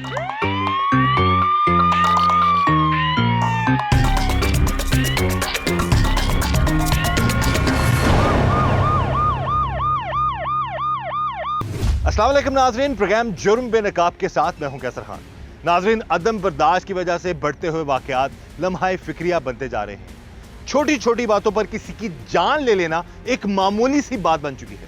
अस्सलाम वालेकुम नाजरीन, प्रोग्राम जुर्म बेनकाब के साथ मैं हूं कैसर खान। नाजरीन, अदम बर्दाश्त की वजह से बढ़ते हुए वाकयात लम्हा फिक्रिया बनते जा रहे हैं। छोटी छोटी बातों पर किसी की जान ले लेना एक मामूली सी बात बन चुकी है।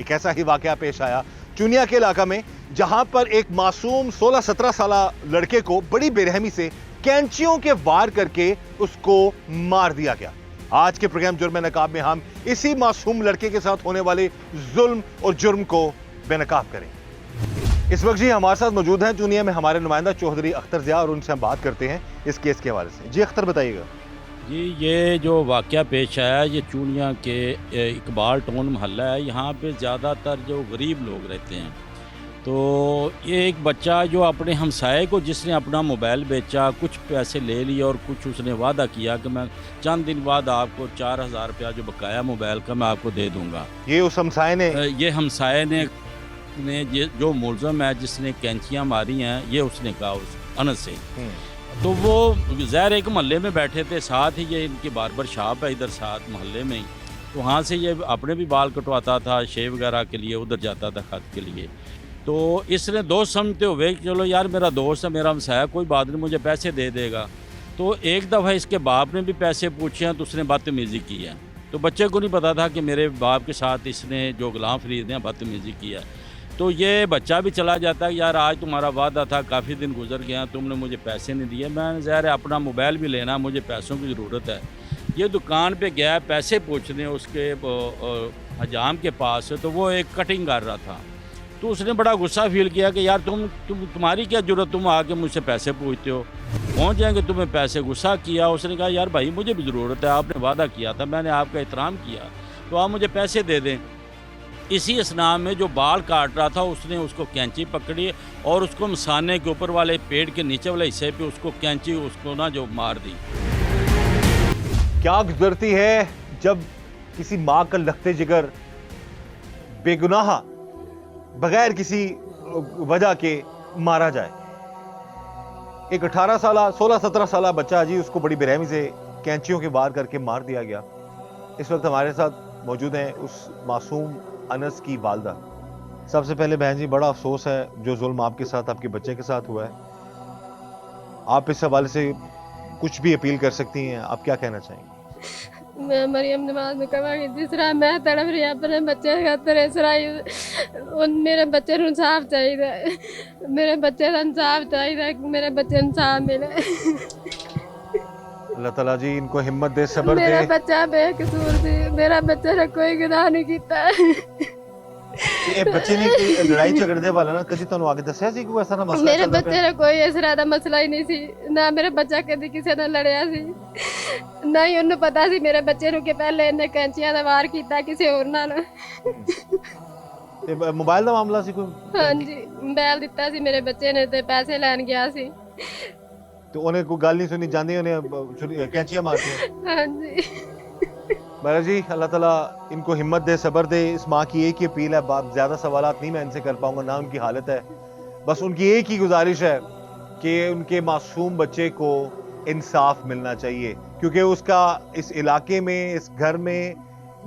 एक ऐसा ही वाकया पेश आया चुनिया के इलाका में, जहां पर एक मासूम 16-17 साल लड़के को बड़ी बेरहमी से कैंचियों के वार करके उसको मार दिया गया। आज के प्रोग्राम जुर्म बेनकाब में हम इसी मासूम लड़के के साथ होने वाले जुल्म और जुर्म को बेनकाब करें। इस वक्त जी हमारे साथ मौजूद हैं चुनिया में हमारे नुमाइंदा चौधरी अख्तर ज़िया, और उनसे हम बात करते हैं इस केस के हवाले से। जी अख्तर, बताइएगा। जी, ये जो वाक़या पेश आया, ये चूनिया के इकबाल टाउन मोहल्ला है। यहाँ पे ज़्यादातर जो गरीब लोग रहते हैं, तो ये एक बच्चा जो अपने हमसाये को, जिसने अपना मोबाइल बेचा, कुछ पैसे ले लिए और कुछ उसने वादा किया कि मैं चंद दिन बाद आपको 4000 रुपया जो बकाया मोबाइल का मैं आपको दे दूँगा। ये उस हमसाये ने ये हमसाये ने ये जो मुलज़म है जिसने कैंचियाँ मारी हैं, ये उसने कहा उस अनस से। तो वो ज़ाहिर एक मोहल्ले में बैठे थे, साथ ही ये इनकी बार्बर शॉप है इधर साथ मोहल्ले में ही, तो वहाँ से ये अपने भी बाल कटवाता था, शेव वगैरह के लिए उधर जाता था खत के लिए। तो इसने दोस्त समझते हुए कि चलो यार मेरा दोस्त है, मेरा हमसाया, कोई बात नहीं, मुझे पैसे दे देगा। तो एक दफ़ा इसके बाप ने भी पैसे पूछे हैं तो उसने बदतमीज़ी की है। तो बच्चे को नहीं पता था कि मेरे बाप के साथ इसने जो गुलाम फरीद ने बदतमीज़ी की है। तो ये बच्चा भी चला जाता है, यार आज तुम्हारा वादा था, काफ़ी दिन गुजर गया, तुमने मुझे पैसे नहीं दिए, मैं ज़ाहिर है अपना मोबाइल भी लेना, मुझे पैसों की ज़रूरत है। ये दुकान पे गया पैसे पूछने उसके हजाम के पास, तो वो एक कटिंग कर रहा था। तो उसने बड़ा गुस्सा फील किया कि यार तुम्हारी क्या ज़रूरत, तुम आके मुझसे पैसे पूछते हो, पहुँच जाएंगे तुम्हें पैसे। गुस्सा किया उसने, कहा यार भाई मुझे भी ज़रूरत है, आपने वादा किया था, मैंने आपका एहतराम किया, तो आप मुझे पैसे दे दें। इसी स्नाम में जो बाल काट रहा था उसने उसको कैंची पकड़ी और उसको मसाने के ऊपर वाले पेड़ के नीचे वाले हिस्से पे उसको कैंची उसको ना जो मार दी। क्या गुजरती है जब किसी माँ का लखते जिगर बेगुनाह बगैर किसी वजह के मारा जाए। एक 18 साल 16-17 साल बच्चा जी, उसको बड़ी बेरहमी से कैंचियों के वार करके मार दिया गया। इस वक्त हमारे साथ मौजूद हैं उस मासूम अनस की वालदा। सबसे पहले बहन जी, बड़ा अफसोस है जो जुल्म आपके साथ आपके बच्चे के साथ हुआ है। आप इस हवाले से कुछ भी अपील कर सकती हैं, आप क्या कहना चाहेंगे? मैं मरियम नवाज में कहांगी जिस तरह मैं तड़प रही अपने बच्चे खातर, इस तरह मेरे बच्चे को इंसाफ चाहिए, मेरे बच्चे का इंसाफ चाहिए, मेरे बच्चे इंसाफ मिले। अल्लाह ताला जी इनको हिम्मत दे, सब्र दे। मेरा बच्चा बेकसूर थी, मेरा बच्चे ने कोई गुनाह नहीं किया। ये बच्चे ने कोई लड़ाई झगड़े वाला ना कभी ਤੁਹਾਨੂੰ आगे दसया सी कोई ऐसा ना मसला? मेरे बच्चे ने कोई इस तरह का मसला ही नहीं सी, ना मेरा बच्चा कभी किसी ने लड़िया सी, ना ही उन्हें पता सी मेरे बच्चे ਨੂੰ कि पहले इन्हें कैंचियां दा वार किया किसी और नाल। ਤੇ मोबाइल ਦਾ ਮਾਮਲਾ ਸੀ ਕੋਈ? हाँ जी, मोबाइल दिता सी मेरे बच्चे ने ते पैसे लैन गया सी। तो उन्हें कोई गल नहीं सुनी जाती, उन्हें कैंचियां मारती। हाँ जी। महाराज जी अल्लाह ताला इनको हिम्मत दे, सब्र दे। इस माँ की एक ही अपील है, बाप ज़्यादा सवालात नहीं मैं इनसे कर पाऊंगा, ना उनकी हालत है, बस उनकी एक ही गुजारिश है कि उनके मासूम बच्चे को इंसाफ मिलना चाहिए, क्योंकि उसका इस इलाके में, इस घर में,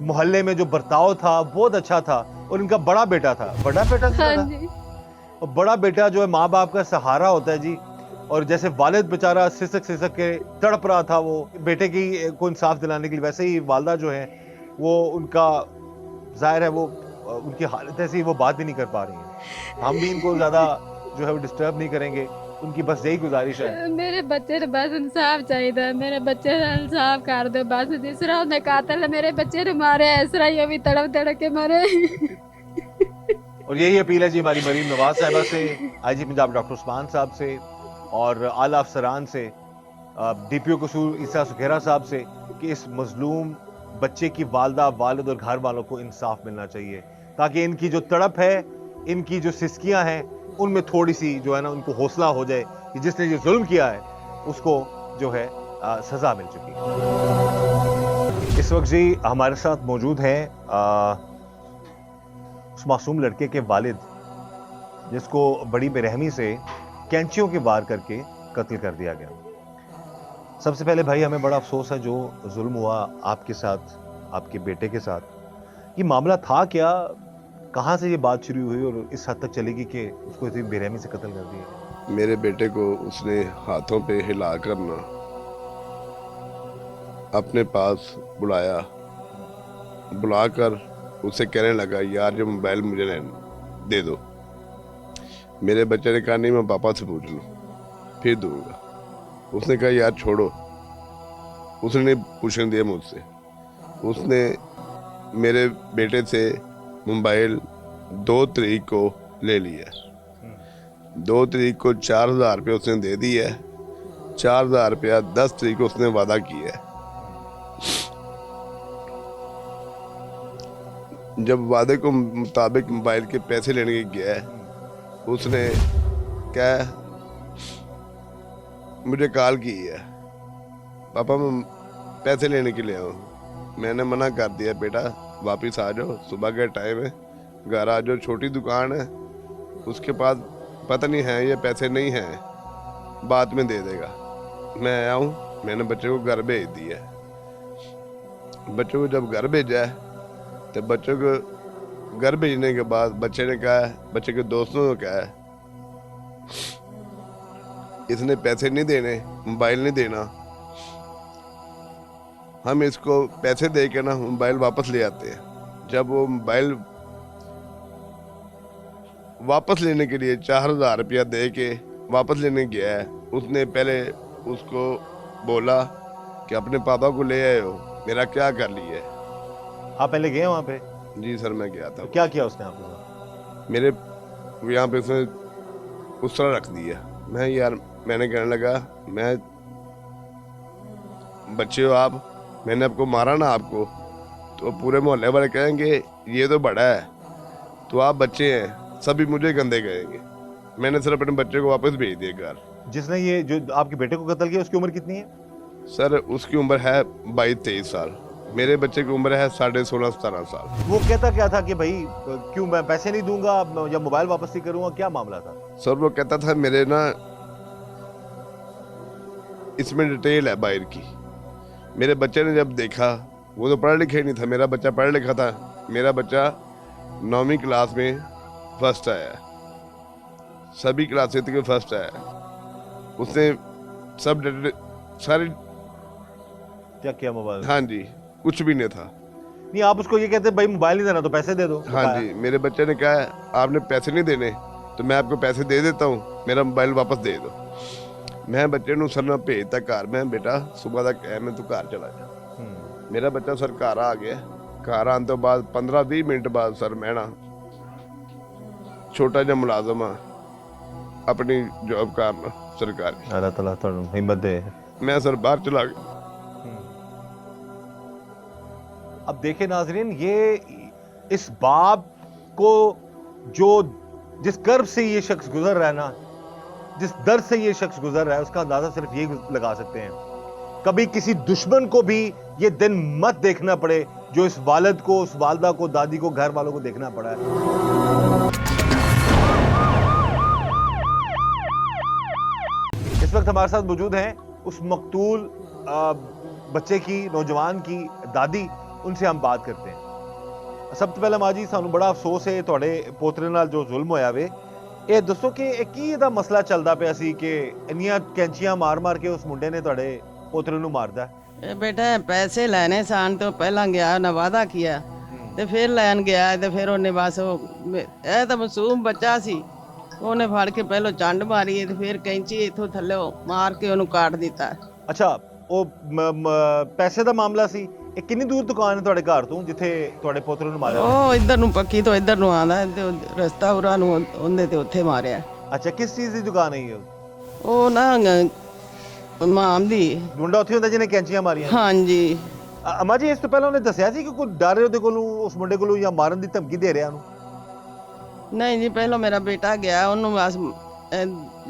मोहल्ले में जो बर्ताव था बहुत अच्छा था। और इनका बड़ा बेटा था, बड़ा बेटा था, हाँ जी। और बड़ा बेटा जो है माँ बाप का सहारा होता है जी। और जैसे वालिद बेचारा सिसक सिसक के तड़प रहा था वो बेटे की को इंसाफ दिलाने के लिए, वैसे ही वालदा जो है वो उनका जाहिर है वो उनकी हालत ऐसी, वो बात भी नहीं कर पा रही है। हम भी इनको ज़्यादा जो है वो डिस्टर्ब नहीं करेंगे, उनकी बस यही गुजारिश है। मेरे बच्चे ने बस इंसाफ चाहिए, मेरे बच्चे ने इंसाफ कर दो बस। जिस तरह उन्हें कातल मेरे बच्चे ने मारे, इस तरह ये भी तड़प तड़प के मारे। और यही अपील है जी हमारी मरीम नवाज साहिबा से, IG पंजाब डॉक्टर उस्मान साहब से, और आला अफसरान से, DPO कसूर ईसा सुखेरा साहब से, कि इस मजलूम बच्चे की वालदा, वालिद और घर वालों को इंसाफ मिलना चाहिए, ताकि इनकी जो तड़प है, इनकी जो सिसकियां हैं, उनमें थोड़ी सी जो है ना उनको हौसला हो जाए कि जिसने ये जुल्म किया है उसको जो है सजा मिल चुकी है। इस वक्त जी हमारे साथ मौजूद हैं उस मासूम लड़के के वालिद, जिसको बड़ी बेरहमी से कैंचियों के वार करके कत्ल कर दिया गया। सबसे पहले भाई हमें बड़ा अफसोस है जो जुल्म हुआ आपके साथ, आपके बेटे के साथ। ये मामला था क्या, कहाँ से ये बात शुरू हुई और इस हद तक चलेगी कि उसको इतनी बेरहमी से कत्ल कर दिया? मेरे बेटे को उसने हाथों पे हिला कर ना अपने पास बुलाया, बुलाकर उससे कहने लगा यार जो मोबाइल मुझे दे दो। मेरे बच्चे ने कहा नहीं मैं पापा से पूछ लूँ फिर दूंगा। उसने कहा यार छोड़ो, उसने नहीं पूछने दिया मुझसे। उसने मेरे बेटे से मोबाइल 2 तारीख को ले लिया। 2 तारीख को 4,000 रुपये उसने दे दिया है। 4,000 रुपया 10 तारीख को उसने वादा किया है। जब वादे को मुताबिक मोबाइल के पैसे लेने के गया है, उसने क्या मुझे कॉल की है, पापा मैं पैसे लेने के लिए आऊँ। मैंने मना कर दिया, बेटा वापस आ जाओ, सुबह का टाइम है, घर आ जाओ, छोटी दुकान है, उसके पास पता नहीं है ये पैसे नहीं हैं, बाद में दे देगा। मैं आया हूँ, मैंने बच्चे को घर भेज दिया। बच्चों को जब घर भेजा है तो बच्चों को घर भेजने के बाद बच्चे ने कहा, बच्चे के दोस्तों ने कहा इसने पैसे नहीं देने, मोबाइल नहीं देना, हम इसको पैसे दे के ना मोबाइल वापस ले आते हैं। जब वो मोबाइल वापस लेने के लिए 4,000 रुपया दे के वापस लेने गया है, उसने पहले उसको बोला कि अपने पापा को ले आए हो, मेरा क्या कर लिया है। आप पहले गए वहाँ पे? जी सर मैं गया था। तो क्या किया उसने आपके साथ? मेरे यहाँ पे उसने उस तरह रख दिया। मैंने कहने लगा मैं बच्चे हो आप, मैंने आपको मारा ना आपको, तो पूरे मोहल्ले वाले कहेंगे ये तो बड़ा है, तो आप बच्चे हैं, सभी मुझे गंदे कहेंगे। मैंने सिर्फ अपने बच्चे को वापस भेज दिया घर। जिसने ये जो आपके बेटे को कत्ल किया उसकी उम्र कितनी है? सर उसकी उम्र है 22-23 साल, मेरे बच्चे की उम्र है 16.5-17 साल। वो कहता क्या था कि भाई क्यों मैं पैसे नहीं दूंगा या मोबाइल वापस नहीं करूंगा, क्या मामला था? सर वो कहता था मेरे ना इसमें डिटेल है बाहर की। मेरे बच्चे ने जब देखा, वो तो पढ़ा लिखा ही नहीं था, मेरा बच्चा पढ़ा लिखा था। मेरा बच्चा 9वीं क्लास में फर्स्ट आया, सभी क्लास में फर्स्ट आया। उसने सब सारे क्या किया मोबाइल? हाँ जी, कुछ भी नहीं था। नहीं आप उसको ये कहते भाई मोबाइल नहीं देना तो पैसे दे दो। हाँ जी, मेरे बच्चे ने कहा आपने पैसे नहीं देने तो मैं आपको पैसे दे देता हूँ, मेरा मोबाइल वापस दे दो। मैं बच्चे ਨੂੰ ਸਰ ਨਾਲ ਭੇਜਤਾ ਘਰ। ਮੈਂ ਬੇਟਾ ਸਵੇਰ ਦਾ ਕਹਿ ਮੈਂ ਤੂੰ ਘਰ ਚਲਾ ਜਾ। ਮੇਰਾ ਬੱਚਾ ਸਰ ਘਰ ਆ ਗਿਆ। ਘਰ ਆਉਣ ਤੋਂ ਬਾਅਦ 15-20 ਮਿੰਟ ਬਾਅਦ ਸਰ ਮੈਂ ਨਾ ਛੋਟਾ ਜਿਹਾ ਮੁਲਾਜ਼ਮ ਆ ਆਪਣੀ ਜੌਬ ਕਰਨ ਸਰਕਾਰੀ। अल्लाह ताला ਤੁਹਾਨੂੰ हिम्मत दे। मैं सर बाहर चला गया। अब देखें नाजरीन, ये इस बाप को जो जिस कर्ब से ये शख्स गुजर रहा है ना, जिस दर्द से ये शख्स गुजर रहा है, उसका अंदाजा सिर्फ ये लगा सकते हैं। कभी किसी दुश्मन को भी ये दिन मत देखना पड़े जो इस वालिद को, उस वालदा को, दादी को, घर वालों को देखना पड़ा है। इस वक्त हमारे साथ मौजूद हैं उस मकतूल बच्चे की, नौजवान की दादी, उनसे हम बात करते हैं। सब तो पहले माँ जी सानू बड़ा अफसोस है तुहाडे पोतरे नाल जो जुल्म होया वे, ਇਹ ਦੱਸੋ ਕਿ ਇਹ ਕੀ ਇਹਦਾ ਮਸਲਾ ਚੱਲਦਾ ਪਿਆ ਸੀ ਕਿ ਇੰਨੀਆਂ ਕੈਂਚੀਆਂ ਮਾਰ-ਮਾਰ ਕੇ ਉਸ ਮੁੰਡੇ ਨੇ ਤੁਹਾਡੇ ਪੋਤਰੇ ਨੂੰ ਮਾਰਦਾ? ਇਹ ਬੇਟਾ ਪੈਸੇ ਲੈਣੇ ਸਾਨ ਤੋਂ ਪਹਿਲਾਂ ਗਿਆ, ਉਹਨੇ ਵਾਅਦਾ ਕੀਤਾ ਤੇ ਫਿਰ ਲੈਣ ਗਿਆ ਤੇ ਫਿਰ ਉਹਨੇ ਬਸ ਇਹ ਤਾਂ ਮਾਸੂਮ ਬੱਚਾ ਸੀ, ਉਹਨੇ ਫੜ ਕੇ ਪਹਿਲਾਂ ਚੰਡ ਮਾਰੀ ਤੇ ਫਿਰ ਕੈਂਚੀ ਇੱਥੋਂ ਥੱਲੇ ਮਾਰ ਕੇ ਉਹਨੂੰ ਕਾਟ ਦਿੱਤਾ। ਅੱਛਾ, ਉਹ ਪੈਸੇ ਦਾ ਮਾਮਲਾ ਸੀ। ਇਹ ਕਿੰਨੀ ਦੂਰ ਦੁਕਾਨ ਹੈ ਤੁਹਾਡੇ ਘਰ ਤੋਂ ਜਿੱਥੇ ਤੁਹਾਡੇ ਪੋਤਰੇ ਨੂੰ ਮਾਰਿਆ? ਉਹ ਇੱਧਰ ਨੂੰ ਪੱਕੀ ਤੋਂ ਇੱਧਰ ਨੂੰ ਆਉਂਦਾ ਤੇ ਰਸਤਾ ਉਰਾਂ ਨੂੰ ਉਹਨੇ ਤੇ ਉੱਥੇ ਮਾਰਿਆ। ਅੱਛਾ, ਕਿਸ ਚੀਜ਼ ਦੀ ਦੁਕਾਨ ਹੈ ਇਹ? ਉਹ ਨਾ ਮਾਮ ਦੀ। ਮੁੰਡਾ ਉੱਥੇ ਹੁੰਦਾ ਜਿਹਨੇ ਕੈਂਚੀਆਂ ਮਾਰੀਆਂ? ਹਾਂਜੀ। ਅਮਾ ਜੀ ਇਸ ਤੋਂ ਪਹਿਲਾਂ ਉਹਨੇ ਦੱਸਿਆ ਸੀ ਕਿ ਕੋਈ ਡਰ ਉਹਦੇ ਕੋਲੋਂ, ਉਸ ਮੁੰਡੇ ਕੋਲੋਂ, ਜਾਂ ਮਾਰਨ ਦੀ ਧਮਕੀ ਦੇ ਰਿਹਾ ਉਹਨੂੰ? ਨਹੀਂ ਜੀ, ਪਹਿਲਾਂ ਮੇਰਾ ਬੇਟਾ ਗਿਆ, ਉਹਨੂੰ ਬਸ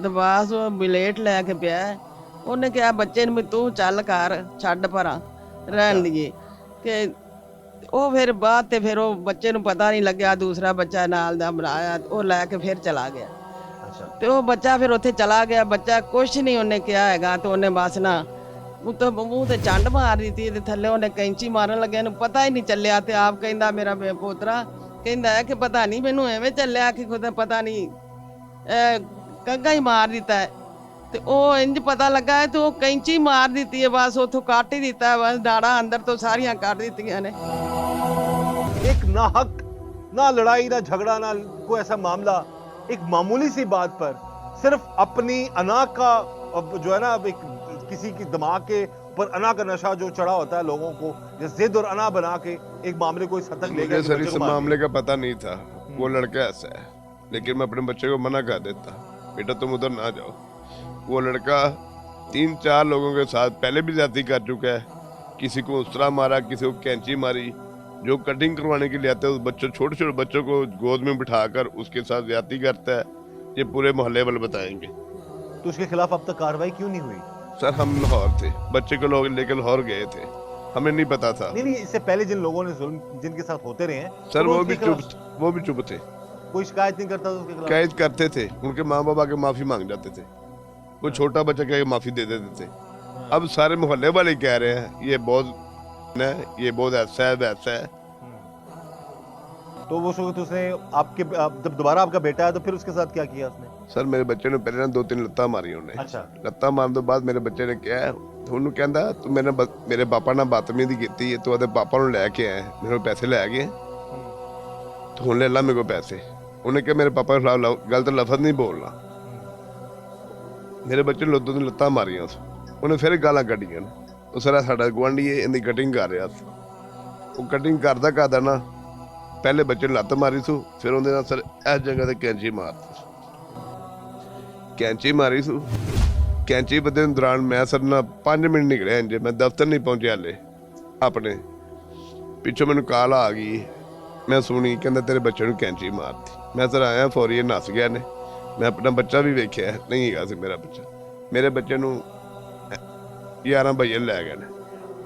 ਦਬਾਸ ਬਲੇਟ ਲੈ ਕੇ ਪਿਆ। ਉਹਨੇ ਕਿਹਾ ਬੱਚੇ ਨੂੰ ਵੀ ਤੂੰ ਚੱਲ ਕਰ, ਛੱਡ ਪਰਾਂ ਰਹਿਣ ਦੀਏ। ਕਿ ਉਹ ਫਿਰ ਬਾਅਦ ਤੇ ਫਿਰ ਉਹ ਬੱਚੇ ਨੂੰ ਪਤਾ ਨਹੀਂ ਲੱਗਿਆ, ਦੂਸਰਾ ਬੱਚਾ ਨਾਲ ਦਾ ਬਣਾਇਆ, ਉਹ ਲੈ ਕੇ ਫਿਰ ਚਲਾ ਗਿਆ। ਅੱਛਾ ਤੇ ਉਹ ਬੱਚਾ ਫਿਰ ਉੱਥੇ ਚਲਾ ਗਿਆ। ਬੱਚਾ ਕੁਛ ਨਹੀਂ ਉਹਨੇ ਕਿਹਾ ਹੈਗਾ, ਤੇ ਉਹਨੇ ਬਸ ਨਾ ਉੱਤੋਂ ਮੂੰਹ ਤੇ ਚੰਡ ਮਾਰ ਦਿੱਤੀ, ਤੇ ਥੱਲੇ ਉਹਨੇ ਕੈਂਚੀ ਮਾਰਨ ਲੱਗਿਆ, ਇਹਨੂੰ ਪਤਾ ਹੀ ਨਹੀਂ ਚੱਲਿਆ। ਤੇ ਆਪ ਕਹਿੰਦਾ ਮੇਰਾ ਪੋਤਰਾ ਕਹਿੰਦਾ ਹੈ ਕਿ ਪਤਾ ਨਹੀਂ ਮੈਨੂੰ ਐਵੇਂ ਚੱਲਿਆ ਕਿ ਖੁਦ ਪਤਾ ਨਹੀਂ ਕੰਗਾ ਹੀ ਮਾਰ ਦਿੱਤਾ ਹੈ। ਤੇ ਉਹ ਇੰਜ ਪਤਾ ਲੱਗਾ ਹੈ ਤੇ ਉਹ ਕੈਂਚੀ ਮਾਰ ਦਿੱਤੀ ਹੈ, ਬਸ ਉੱਥੋਂ ਕੱਟ ਹੀ ਦਿੱਤਾ ਹੈ, ਬਸ ਦਾੜਾ ਅੰਦਰ ਤੋਂ ਸਾਰੀਆਂ ਕੱਟ ਦਿੱਤੀਆਂ ਨੇ। एक ना हक, ना लड़ाई, ना झगड़ा, ना कोई ऐसा मामला, एक मामूली सी बात पर सिर्फ अपनी अना का जो है ना, अब एक किसी की दिमाग के ऊपर अना का नशा जो चढ़ा होता है लोगों को, या जिद और अना बना के एक मामले को इस हद तक ले गए मुझे कि सर बच्चे इस को मार मामले दिया। का पता नहीं था वो लड़का ऐसा है, लेकिन मैं अपने बच्चे को मना कर देता, बेटा तुम उधर ना जाओ। वो लड़का 3-4 लोगों के साथ पहले भी ज्यादती कर चुका है, किसी को उसरा मारा, किसी को कैंची मारी। जो कटिंग करवाने के लिए आते हैं उस बच्चों, छोटे छोटे बच्चों को गोद में बिठाकर उसके साथ ज्यादती करता है। ये पूरे मोहल्ले वाले बताएंगे। तो उसके खिलाफ अब तक कार्रवाई क्यों नहीं हुई? सर हम लाहौर थे, बच्चे को लोग लेकर लाहौर गए थे, हमें नहीं पता था। नहीं नहीं, इससे पहले जिन लोगों ने जुल्म जिनके साथ होते रहे हैं, सर तो वो उसके भी खिलाफ चुप थे, कोई शिकायत नहीं करता था उसके खिलाफ? कैद करते थे, उनके माँ बाप आके माफी मांग जाते थे, कोई छोटा बच्चा कह के माफी दे देते थे। अब सारे मोहल्ले वाले कह रहे हैं ये बहुत ऐसा है वैसा है। तो वो वक्त उसने आपके जब दोबारा आपका बेटा आया तो फिर उसके साथ क्या किया उसने? सर मेरे बच्चे ने पहले ना 2-3 ਲੱਤਾਂ ਮਾਰੀਆਂ ਉਹਨੇ। अच्छा ਲੱਤਾਂ ਮਾਰਨ ਤੋਂ ਬਾਅਦ ਮੇਰੇ ਬੱਚੇ ਨੇ ਕਿਹਾ, ਉਹਨੂੰ ਕਹਿੰਦਾ ਤੂੰ ਮੇਰੇ ਪਾਪਾ ਨਾਲ ਬਦਤਮੀਜ਼ੀ ਕੀਤੀ ਹੈ, ਤੂੰ ਉਹਦੇ ਪਾਪਾ ਨੂੰ ਲੈ ਕੇ ਆਇਆ, ਮੇਰੇ ਪੈਸੇ ਲੈ ਗਏ, ਤੂੰ ਹੁਣ ਲੈ ਲਾ ਮੇਰੇ ਕੋਲ ਪੈਸੇ। ਉਹਨੇ ਕਿਹਾ ਮੇਰੇ ਪਾਪਾ ਦੇ ਖਿਲਾਫ ਗਲਤ ਲਫ਼ਜ਼ ਨਹੀਂ ਬੋਲਣਾ। ਮੇਰੇ ਬੱਚੇ ਨੇ 2 ਲੱਤਾਂ ਮਾਰੀਆਂ, ਉਹਨੇ ਫਿਰ ਗਾਲਾਂ ਕੱਢੀਆਂ। ਉਹ ਸਾਡਾ ਗੁਆਂਢੀ ਇਹਦੀ ਕਟਿੰਗ ਕਰ ਰਿਹਾ ਸੀ, ਉਹ ਕਟਿੰਗ ਕਰਦਾ ਨਾ ਪਹਿਲੇ ਬੱਚੇ ਨੂੰ ਲੱਤ ਮਾਰੀ ਸੂ, ਫਿਰ ਉਹਦੇ ਨਾਲ ਸਰ ਇਸ ਜਗ੍ਹਾ ਤੇ ਕੈਂਚੀ ਮਾਰਤੀ, ਕੈਂਚੀ ਮਾਰੀ ਸੂ। ਕੈਂਚੀ ਵੱਧਣ ਦੌਰਾਨ ਮੈਂ ਸਰ ਨਾਲ 5 ਮਿੰਟ ਨਿਕਲਿਆ ਇੰਜ, ਮੈਂ ਦਫ਼ਤਰ ਨਹੀਂ ਪਹੁੰਚਿਆ ਹਲੇ ਆਪਣੇ, ਪਿੱਛੋਂ ਮੈਨੂੰ ਕਾਲ ਆ ਗਈ, ਮੈਂ ਸੁਣੀ ਕਹਿੰਦਾ ਤੇਰੇ ਬੱਚੇ ਨੂੰ ਕੈਂਚੀ ਮਾਰਤੀ। ਮੈਂ ਸਰ ਆਇਆ ਫੌਰੀ, ਨੱਸ ਗਿਆ ਨੇ। ਮੈਂ ਆਪਣਾ ਬੱਚਾ ਵੀ ਵੇਖਿਆ, ਨਹੀਂ ਹੈਗਾ ਸੀ ਮੇਰਾ ਬੱਚਾ। ਮੇਰੇ ਬੱਚੇ ਨੂੰ 11 ਵਜੇ ਲੈ ਗਏ ਨੇ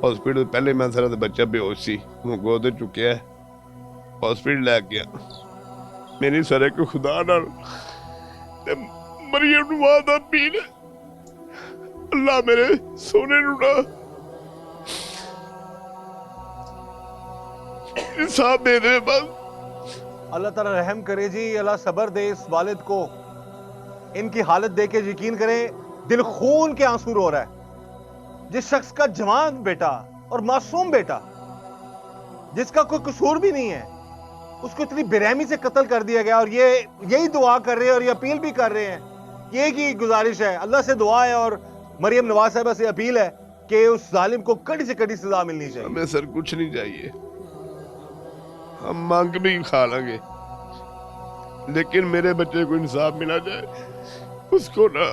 ਹਸਪੀਟਲ। ਪਹਿਲੇ ਮੈਂ ਸਰ ਦਾ ਬੱਚਾ ਬੇਹੋਸ਼ ਸੀ, ਉਹਨੂੰ ਗੋਦ ਚੁੱਕਿਆ, ਹਸਪੀਟਲ ਲੈ ਗਿਆ। ਮੇਰੀ ਸਰ ਇੱਕ ਖੁਦਾ ਨਾਲ ਤੇ ਮਰੀਮ ਨੂੰ ਵਾਦਾ ਪੀਣ, ਅੱਲਾ ਮੇਰੇ ਸੋਨੇ ਨੂੰ ਨਾ इंसाफ दे दे बस। अल्लाह ताला रहम करे जी, अल्लाह सब्र दे इस वालिद को। इनकी हालत देख के यकीन करें दिल खून के आंसू रो रहा है। जिस शख्स का जवान बेटा और मासूम बेटा जिसका कोई कसूर भी नहीं है, उसको इतनी बेरहमी से कत्ल कर दिया गया, और ये यही दुआ कर रहे हैं और ये अपील भी कर रहे हैं। ये की गुजारिश है, अल्लाह से दुआ है और मरियम नवाज साहबा से अपील है कि उस जालिम को कड़ी से कड़ी सजा मिलनी चाहिए। हमें सर कुछ नहीं चाहिए, हम मांग भी खा लेंगे, लेकिन मेरे बच्चे को इंसाफ मिला जाए, उसको ना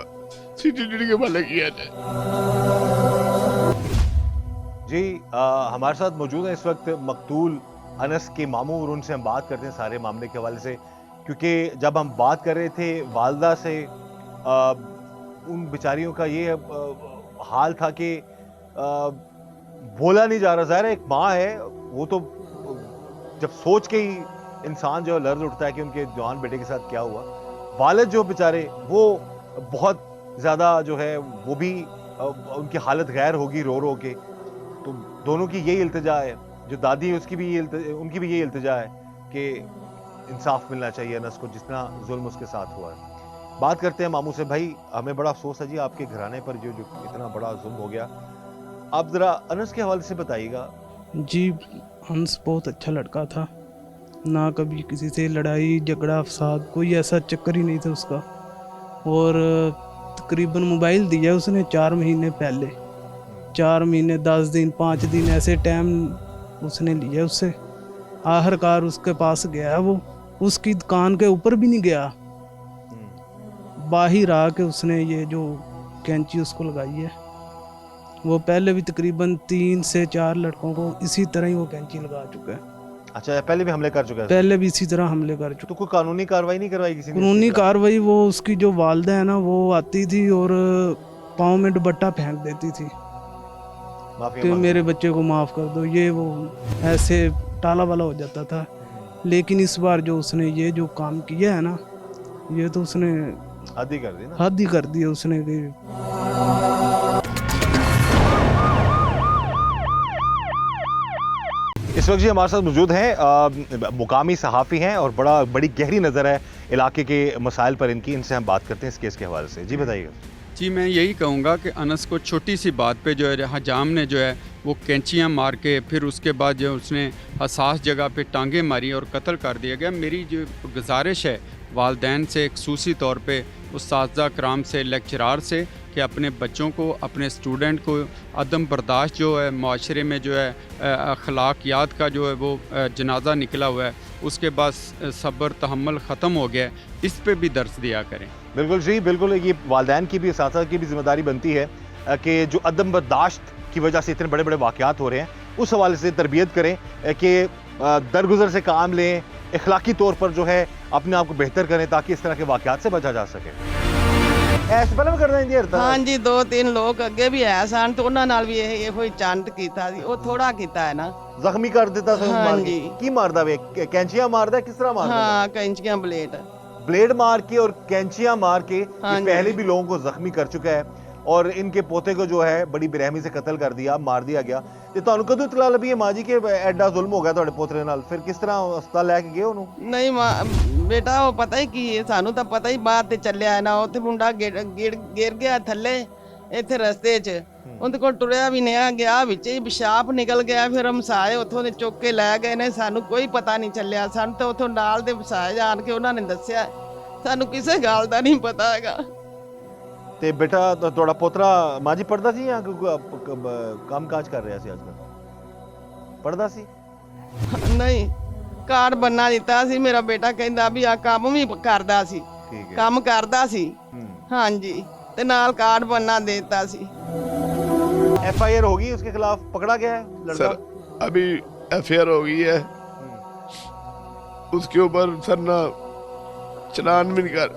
सीसीटीवी के वाले किया जाए। जी हमारे साथ मौजूद है इस वक्त मकतूल अनस के मामू, और उनसे हम बात करते हैं सारे मामले के हवाले से, क्योंकि जब हम बात कर रहे थे वालदा से, उन बेचारियों का ये हाल था कि बोला नहीं जा रहा। ज़ाहिर है एक माँ है, वो तो जब सोच के ही इंसान जो लर्ज उठता है कि उनके जवान बेटे के साथ क्या हुआ। वालिद जो बेचारे वो बहुत ज़्यादा जो है वो भी उनकी हालत गैर होगी रो रो के। तो दोनों की यही इल्तिजा है, जो दादी है उसकी भी उनकी भी यही इल्तिजा है कि इंसाफ मिलना चाहिए अनस को, जितना जुल्म उसके साथ हुआ है। बात करते हैं मामू से। भाई हमें बड़ा अफसोस है जी आपके घराने पर जो इतना बड़ा जुल्म हो गया। आप ज़रा अनस के हवाले से बताइएगा। जी हंस बहुत अच्छा लड़का था, ना कभी किसी से लड़ाई झगड़ा फसाद कोई ऐसा चक्कर ही नहीं था उसका। और तकरीबन मोबाइल दिया उसने 4 महीने पहले, 4 महीने 10 दिन 5 दिन ऐसे टाइम उसने लिया उससे। आखिरकार उसके पास गया, वो उसकी दुकान के ऊपर भी नहीं गया, बाहर आके उसने ये जो कैंची उसको लगाई है। वो पहले भी तकरीबन 3 से 4 लड़कों को इसी तरह ही वो कैंची लगा चुका है। अच्छा, पहले भी हमले कर चुका है? पहले भी इसी तरह हमले कर चुका। तो कोई कानूनी कार्रवाई नहीं करवाई किसी ने? कानूनी कार्रवाई वो उसकी जो वालदा है ना, वो आती थी और पाँव में दुपट्टा फेंक देती थी कि मेरे बच्चे को माफ़ कर दो, ये वो ऐसे टाला वाला हो जाता था। लेकिन इस बार जो उसने ये जो काम किया है ना, ये तो उसने हद ही कर दी ना। हद ही कर दी उसने कि इस वक्त जी हमारे साथ मौजूद हैं मुकामी सहाफ़ी हैं और बड़ी गहरी नज़र है इलाके के मसाइल पर इनकी। इनसे हम बात करते हैं इस केस के हवाले से। जी बताइएगा। जी मैं यही कहूँगा कि अनस को छोटी सी बात पे जो है हजाम ने जो है वो कैंचियाँ मार के फिर उसके बाद जो उसने हसास जगह पे टांगे मारी और कत्ल कर दिया गया। मेरी जो गुजारिश है वालदैन से, खसूसी तौर पे उस्ताज़ा कराम से, लेक्चरार से, कि अपने बच्चों को, अपने स्टूडेंट को अदम बर्दाश्त जो है माशरे में जो है अखलाकियात का जो है वो जनाजा निकला हुआ है, उसके बाद सब्र तहम्मुल ख़त्म हो गया है, इस पे भी दर्स दिया करें। बिल्कुल जी, बिल्कुल। ये वालदैन की भी, इसातिज़ा की भी जिम्मेदारी बनती है कि जो अदम बर्दाश्त की वजह से इतने बड़े बड़े वाक़यात हो रहे हैं, उस हवाले से तरबियत करें कि दरगुजर से काम लें, इखलाकी तौर पर जो है अपने आप को बेहतर करें ताकि इस तरह के वाक़यात से बचा जा सके। ऐसे पहले भी करना इंडिया रहता हाँ जी, 2-3 लोग ਅੱਗੇ ਵੀ ਆਏ ਸਨ ਤੇ ਉਹਨਾਂ ਨਾਲ ਵੀ ਇਹੋ ਹੀ ਚੰਟ ਕੀਤਾ ਸੀ। ਉਹ ਥੋੜਾ ਕੀਤਾ ਹੈ ਨਾ। ਜ਼ਖਮੀ ਕਰ ਦਿੱਤਾ ਸੀ ਮਾਰ ਕੇ। ਹਾਂਜੀ। ਕੀ ਮਾਰਦਾ ਵੇ? ਕੈਂਚੀਆਂ ਮਾਰਦਾ ਕਿਸ ਤਰ੍ਹਾਂ ਮਾਰਦਾ? हाँ, कैंचियाँ ब्लेड। ब्लेड मार के और कैंचियां मार के हाँ ये जी। पहले भी लोगों को जख्मी कर चुका है और इनके पोते को जो है बड़ी बेरहमी से कत्ल कर दिया, मार दिया गया। ਤੇ ਤੁਹਾਨੂੰ ਕਦੋਂ ਇਤਲਾ ਲੱਭੀ ਹੈ ਮਾਂ ਜੀ ਕਿ ਐਡਾ ਜ਼ੁਲਮ ਹੋ ਗਿਆ ਤੁਹਾਡੇ ਪੋਤਰੇ ਨਾਲ? ਫਿਰ ਕਿਸ ਤਰ੍ਹਾਂ ਹਸਪਤਾਲ ਲੈ ਕੇ ਗਏ ਉਹਨੂੰ? ਨਹੀਂ ਬੇਟਾ ਉਹ ਪਤਾ ਹੀ ਕੀ ਹੈ, ਸਾਨੂੰ ਤਾਂ ਪਤਾ ਹੀ ਬਾਅਦ ਤੇ ਚੱਲਿਆ ਨਾ। ਉੱਥੇ ਮੁੰਡਾ ਗਿਰ ਗਿਆ ਥੱਲੇ ਇੱਥੇ ਰਸਤੇ 'ਚ। ਉਹਦੇ ਕੋਲ ਟੁਰਿਆ ਵੀ ਨਹੀਂ ਗਿਆ, ਵਿੱਚ ਹੀ ਪਿਸ਼ਾਬ ਨਿਕਲ ਗਿਆ। ਫਿਰ ਹਮਸਾਏ ਉੱਥੋਂ ਦੇ ਚੁੱਕ ਕੇ ਲੈ ਗਏ ਨੇ, ਸਾਨੂੰ ਕੋਈ ਪਤਾ ਨਹੀਂ ਚੱਲਿਆ। ਸਾਨੂੰ ਤਾਂ ਉੱਥੋਂ ਨਾਲ ਦੇ ਵਸਾਏ ਜਾਣ ਕੇ ਉਹਨਾਂ ਨੇ ਦੱਸਿਆ, ਸਾਨੂੰ ਕਿਸੇ ਗੱਲ ਦਾ ਨਹੀਂ ਪਤਾ ਹੈਗਾ। ਤੇ ਬੇਟਾ ਤੁਹਾਡਾ ਪੋਤਰਾ ਮਾਂ ਜੀ ਪੜਦਾ ਸੀ ਜਾਂ ਕੰਮ ਕਾਜ ਕਰ ਰਿਹਾ ਸੀ? ਅੱਜ ਕੱਲ੍ਹ ਪੜਦਾ ਸੀ? ਨਹੀਂ, ਕਾਰਡ ਬੰਨਾ ਦਿੱਤਾ ਸੀ। ਮੇਰਾ ਬੇਟਾ ਕਹਿੰਦਾ ਵੀ ਆ ਕੰਮ ਵੀ ਕਰਦਾ ਸੀ, ਠੀਕ ਹੈ। ਕੰਮ ਕਰਦਾ ਸੀ। ਹਾਂਜੀ, ਤੇ ਨਾਲ ਕਾਰਡ ਬੰਨਾ ਦੇ ਦਿੱਤਾ ਸੀ। एफआईआर होगी उसके खिलाफ? पकड़ा गया है लड़का? सर अभी एफआईआर हो गई है, उसके ऊपर सर ना चलान भी नहीं कर,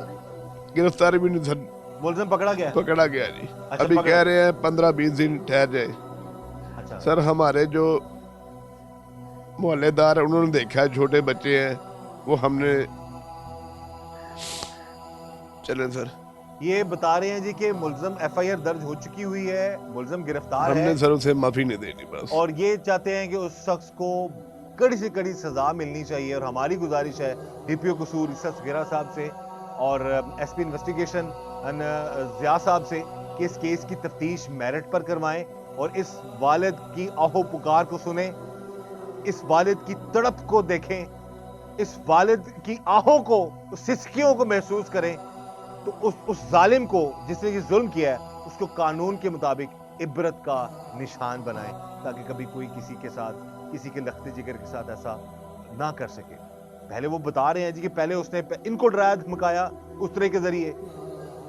गिरफ्तारी भी नहीं सर मुलजिम पकड़ा गया है? पकड़ा गया जी। अच्छा, अभी पकड़ा। कह रहे हैं 15-20 दिन ठहर जाए। अच्छा सर हमारे जो मोहल्लेदार है उन्होंने देखा है, छोटे बच्चे हैं वो, हमने चले सर। ये बता रहे हैं जी कि मुलजिम एफआईआर दर्ज हो चुकी हुई है, मुलजिम गिरफ्तार हमने है सर उसे माफी नहीं देनी बस। और ये चाहते हैं कि उस शख्स को कड़ी से कड़ी सजा मिलनी चाहिए। और हमारी गुजारिश है डीपीओ कसूर इसस गिरा साहब से और एसपी इन्वेस्टिगेशन ज़िया साहब से कि इस केस की तफ्तीश मेरिट पर करवाएं और इस वालिद की आहो पुकार को सुने, इस वालिद की तड़प को देखें, इस वालिद की आहों को, सिसकियों को महसूस करें। तो उस जालिम को जिसने ये जुल्म किया है उसको कानून के मुताबिक इबरत का निशान बनाएं ताकि कभी कोई किसी के साथ, किसी के लख्ते जिगर के साथ ऐसा ना कर सके। पहले वो बता रहे हैं जी कि पहले उसने इनको डराया धमकाया उस तरह के जरिए,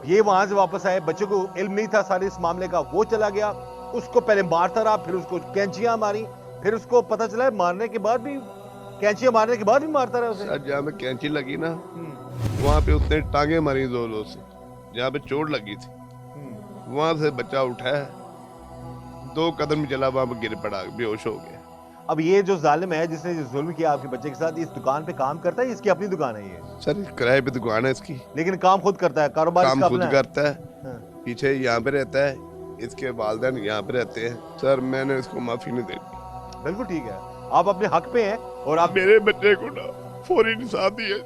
ये वहां से वापस आए, बच्चों को इल्म नहीं था सारे इस मामले का, वो चला गया, उसको पहले मारता रहा, फिर उसको कैंचियां मारी, फिर उसको पता चला मारने के बाद भी, कैंचियां मारने के बाद भी मारता रहा उसे। सर जहाँ पे कैंची लगी ना वहाँ पे उसने टांगे मारी दो से, जहाँ पे चोट लगी थी वहाँ से बच्चा उठा है, 2 कदम चला, वहाँ पे गिर पड़ा, बेहोश हो गया। अब ये जो जालिम है जिसने जो जुल्म किया आपके बच्चे के साथ, इस दुकान पे काम करता है? इसकी अपनी दुकान है ये? सर किराए पे दुकान है इसकी, लेकिन काम खुद करता है, कारोबार काम इसका खुद अपना है? करता है, हाँ। पीछे यहाँ पे रहता है, इसके वालिदैन यहाँ पे रहते हैं। सर मैंने इसको माफी नहीं देनी। बिल्कुल ठीक है, आप अपने हक पे हैं और आप मेरे बच्चे को ना फौरी इंसाफ दिए,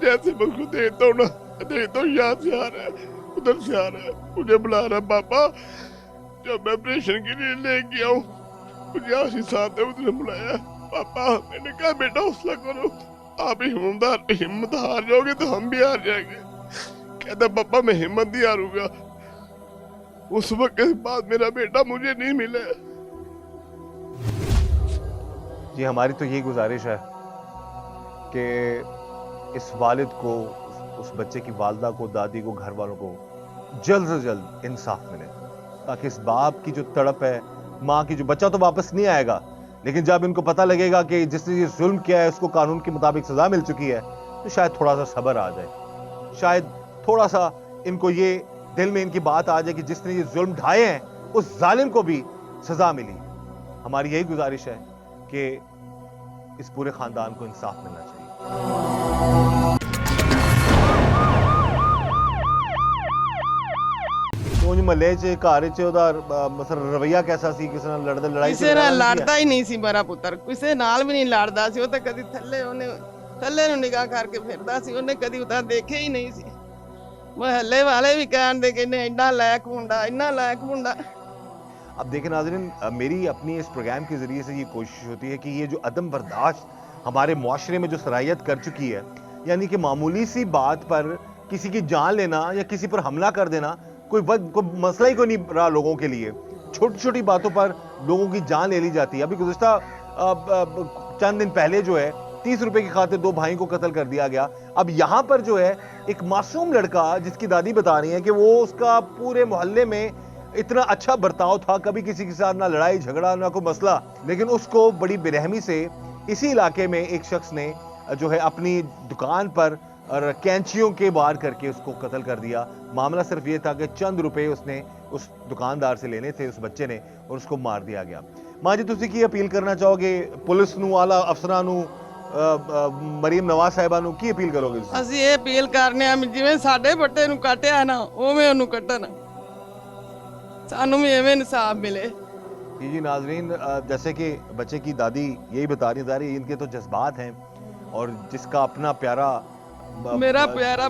जैसे मैं उसको देता हूँ ना, देखता हूँ यहाँ से आ रहा है, उधर से आ रहा है, मुझे बुला रहा है, पापा जब मैं ऑपरेशन के लिए ले गया हूँ मुझे आशी साथ है, उसने बुलाया, पापा मैंने कहा बेटा हौसला करो, आप हिम्मत हार जाओगे तो हम भी हार जाएंगे। कहता पापा मैं हिम्मत नहीं हारूंगा। उस वक्त के बाद मेरा बेटा मुझे नहीं मिला। जी हमारी तो यही गुजारिश है कि इस वालिद को, उस बच्चे की वालदा को, दादी को, घर वालों को जल्द से जल्द इंसाफ मिले ताकि इस बाप की जो तड़प है, माँ की जो, बच्चा तो वापस नहीं आएगा लेकिन जब इनको पता लगेगा कि जिसने ये जुल्म किया है उसको कानून के मुताबिक सजा मिल चुकी है तो शायद थोड़ा सा सब्र आ जाए, शायद थोड़ा सा इनको ये दिल में इनकी बात आ जाए कि जिसने ये जुल्म ढाए हैं उस जालिम को भी सजा मिली। हमारी यही गुजारिश है कि इस पूरे खानदान को इंसाफ मिलना चाहिए। ਮਹੱਲੇ 'ਚ ਘਰ 'ਚ ਉਹਦਾ ਮਤਲਬ ਰਵਈਆ ਕੈਸਾ ਸੀ, ਕਿਸੇ ਨਾਲ ਲੜਾਈ ਕਿਸੇ ਨਾਲ ਲੜਦਾ ਹੀ ਨਹੀਂ ਸੀ ਮੇਰਾ ਪੁੱਤਰ, ਕਿਸੇ ਨਾਲ ਵੀ ਨਹੀਂ ਲੜਦਾ ਸੀ। ਉਹ ਤਾਂ ਕਦੀ ਥੱਲੇ ਨੂੰ ਨਿਗਾਹ ਕਰਕੇ ਫਿਰਦਾ ਸੀ, ਉਹਨੇ ਕਦੀ ਉਤਾਂ ਦੇਖਿਆ ਹੀ ਨਹੀਂ ਸੀ। ਮੁਹੱਲੇ ਵਾਲੇ ਵੀ ਕਹਿੰਦੇ ਕਿ ਇਹਨੇ ਇੰਨਾ ਲਾਇਕ ਮੁੰਡਾ, ਇੰਨਾ ਲਾਇਕ ਮੁੰਡਾ। अब देखें नाज़रीन, मेरी अपनी इस प्रोग्राम के ज़रिए से ये कोशिश होती है कि ये जो अदम बर्दाश्त हमारे मुआशरे में जो सराहियत कर चुकी है, यानी कि मामूली सी बात पर किसी की जान लेना या किसी पर हमला कर देना कोई मसला ही कोई नहीं रहा लोगों के लिए। छोटी छोटी बातों पर लोगों की जान ले ली जाती है। अभी गुज़िश्ता चंद दिन पहले जो है 30 रुपए की खातिर 2 भाई को कत्ल कर दिया गया। अब यहाँ पर जो है एक मासूम लड़का, जिसकी दादी बता रही है कि वो उसका पूरे मोहल्ले में इतना अच्छा बर्ताव था, कभी किसी के साथ ना लड़ाई झगड़ा ना कोई मसला, लेकिन उसको बड़ी बेरहमी से इसी इलाके में एक शख्स ने जो है अपनी दुकान पर और कैंचियों के वार करके उसको कत्ल कर दिया। मामला सिर्फ ये था कि चंद रुपए उसने उस दुकानदार से लेने थे उस बच्चे ने, और उसको मार दिया गया। मां जी, तुसी की अपील करना चाहोगे पुलिस नूं, आला अफसरां नूं, मरीम नवाज साहिबा नूं की अपील करोगे? ਅਸੀਂ ਇਹ ਅਪੀਲ ਕਰਨੇ ਆ ਜਿਵੇਂ ਸਾਡੇ ਬੱਟੇ ਨੂੰ ਕੱਟਿਆ ਨਾ ਉਵੇਂ ਉਹਨੂੰ ਕੱਟਣ, ਸਾਨੂੰ ਵੀ ਐਵੇਂ ਇਨਸਾਫ ਮਿਲੇ। जी नाजरीन, जैसे कि बच्चे की दादी यही बता रही, इनके तो जज्बात हैं, और जिसका अपना प्यारा ਮੇਰਾ ਪਿਆਰਾ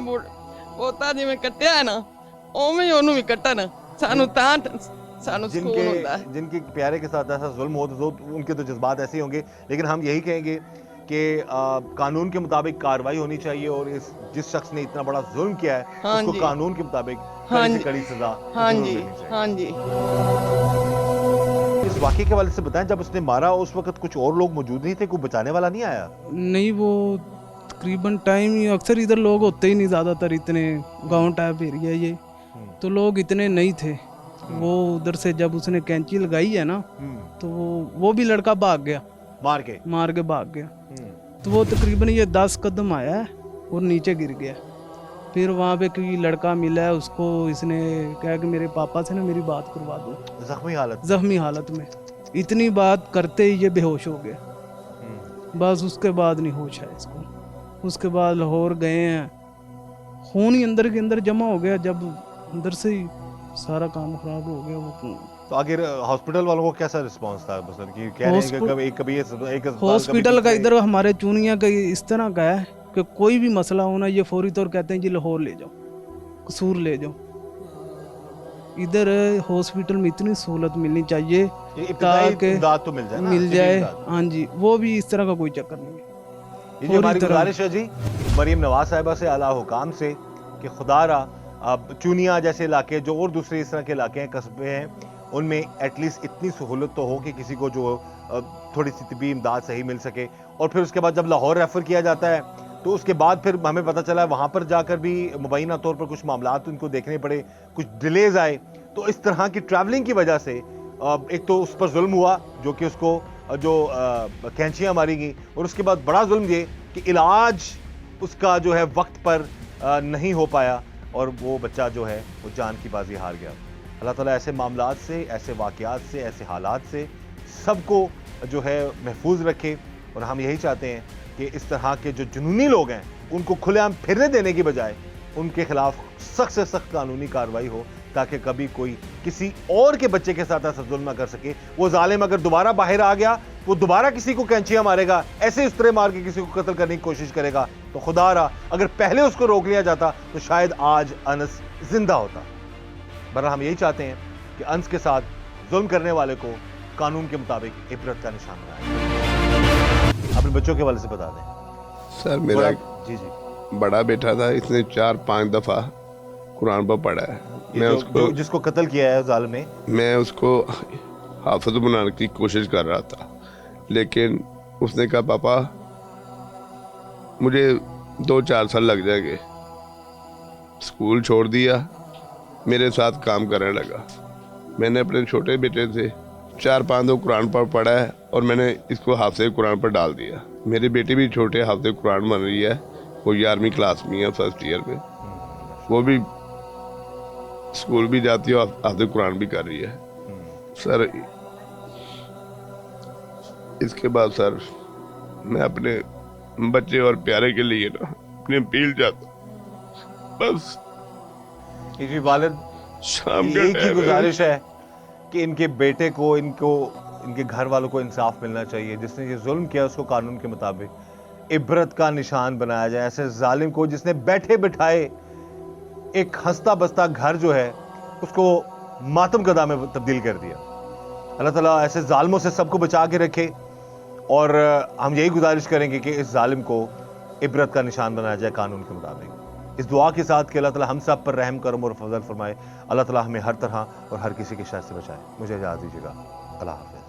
ਪੋਤਾ ਜਿਵੇਂ ਕੱਟਿਆ ਨਾ ਉਵੇਂ ਹੀ ਉਹਨੂੰ ਵੀ ਕੱਟਣ, ਸਾਨੂੰ ਤਾਂ ਸਾਨੂੰ ਸਕੂਨ ਹੁੰਦਾ। जिनके प्यारे के साथ ऐसा जुल्म हो तो उनके तो जज्बात ऐसे ही होंगे, लेकिन हम यही कहेंगे कि कानून के मुताबिक कार्रवाई होनी चाहिए, और जिस शख्स ने इतना बड़ा जुल्म किया है उसको कानून के मुताबिक कड़ी से कड़ी सजा हाँ जी, हाँ जी। इस वाकये के हवाले से बताएं, जब उसने मारा उस वक्त कुछ और लोग मौजूद नहीं थे, कोई बचाने वाला नहीं आया? नहीं, वो तकरीबन टाइम ही अक्सर इधर लोग होते ही नहीं, ज़्यादातर इतने गांव टाइप एरिया ये, तो लोग इतने नहीं थे। वो उधर से जब उसने कैंची लगाई है ना, तो वो भी लड़का भाग गया, मार के भाग गया। तो वो तकरीबन ये 10 कदम आया है और नीचे गिर गया। फिर वहाँ पे कोई लड़का मिला है, उसको इसने कहा कि मेरे पापा से ना मेरी बात करवा दो। जख्मी हालत में इतनी बात करते ही ये बेहोश हो गया। बस उसके बाद नहीं होश है इसको। उसके बाद लाहौर गए हैं, खून ही अंदर के अंदर जमा हो गया, जब अंदर से ही सारा काम खराब हो गया। वो तो आखिर हॉस्पिटल वालों को कैसा रिस्पांस था? मतलब कि कह रहे हैं कि कभी एक हॉस्पिटल का इधर हमारे चूनिया का इस तरह का है कि कोई भी मसला होना ये फौरी तौर कहते हैं जी लाहौर ले जाओ, कसूर ले जाओ। इधर हॉस्पिटल में इतनी सहूलत मिलनी चाहिए ताकि तो मिल जाए। हाँ जी, वो भी इस तरह का कोई चक्कर नहीं है। ये हमारी गुजारिश है जी मरीम नवाज साहिबा से, आला हुकाम से, कि खुदारा अब चूनिया जैसे इलाके जो और दूसरे इस तरह के इलाके हैं, कस्बे हैं, उनमें एटलीस्ट इतनी सहूलत तो हो कि किसी को जो थोड़ी सी तिब्बी इमदाद सही मिल सके। और फिर उसके बाद जब लाहौर रेफ़र किया जाता है तो उसके बाद फिर हमें पता चला वहाँ पर जाकर भी मुबैना तौर पर कुछ मामलात उनको देखने पड़े, कुछ डिलेज आए। तो इस तरह की ट्रैवलिंग की वजह से एक तो उस पर जुल्म हुआ, जो कि उसको जो कैंचियाँ मारी गई, और उसके बाद बड़ा जुल्म ये कि इलाज उसका जो है वक्त पर नहीं हो पाया, और वो बच्चा जो है वो जान की बाजी हार गया। अल्लाह ताला ऐसे मामलात से, ऐसे वाक़यात से, ऐसे हालात से सबको जो है महफूज रखे। और हम यही चाहते हैं कि इस तरह के जो जुनूनी लोग हैं उनको खुलेआम फिरने देने की बजाय उनके खिलाफ सख्त से सख्त कानूनी कार्रवाई हो, ताकि कभी कोई किसी और के बच्चे के साथ ऐसा जुल्म ना कर सके। वो जालिम अगर दोबारा बाहर आ गया, वो दोबारा किसी को कैंचियां मारेगा, ऐसे उस तरह मार के किसी को कत्ल करने की कोशिश करेगा, तो खुदारा अगर पहले उसको रोक लिया जाता तो शायद आज अनस जिंदा होता। बहरहाल हम यही चाहते हैं कि अंस के साथ जुल्म करने वाले को कानून के मुताबिक इबरत का निशान बनाया। अपने बच्चों के हवाले से बता दें। सर, मेरा जी जी बड़ा बेटा था, इसने 4-5 दफ़ा कुरान पर पढ़ा है। मैं उसको जिसको कत्ल किया है जालिम ने, मैं उसको हाफिज बनाने की कोशिश कर रहा था, लेकिन उसने कहा पापा मुझे 2-4 साल लग जाएंगे। स्कूल छोड़ दिया, मेरे साथ काम करने लगा। मैंने अपने छोटे बेटे से 4-5 दो कुरान पर पढ़ा है, और मैंने इसको हाफिज़ कुरान पर डाल दिया। मेरी बेटी भी छोटे हाफिज़ कुरान बन रही है, वो 11वीं क्लास में है, फर्स्ट ईयर में। वो भी स्कूल भी जाती है और हाफिज़ कुरान भी कर रही है। सर, इसके बाद सर मैं अपने बच्चे और प्यारे के लिए ना अपनी अपील चाहता हूँ। बस इसी वालिद शाम का एक ही टाइम है। गुजारिश है कि इनके बेटे को, इनके घर वालों को इंसाफ मिलना चाहिए। जिसने ये जुल्म किया उसको कानून के मुताबिक इबरत का निशान बनाया जाए। ऐसे जालिम को जिसने बैठे बिठाए एक हंसता बसता घर जो है उसको मातम कदा में तब्दील कर दिया। अल्लाह ताला ऐसे जालिमों से सबको बचा के रखे और हम यही गुजारिश करेंगे कि इस जालिम को इबरत का निशान बनाया जाए कानून के मुताबिक। इस दुआ के साथ कि अल्लाह ताला हम सब पर रहम करम और फजल फरमाए। अल्लाह ताला हमें हर तरह और हर किसी के शर से बचाए। मुझे इजाज़त दीजिएगा। अल्लाह हाफ़िज़।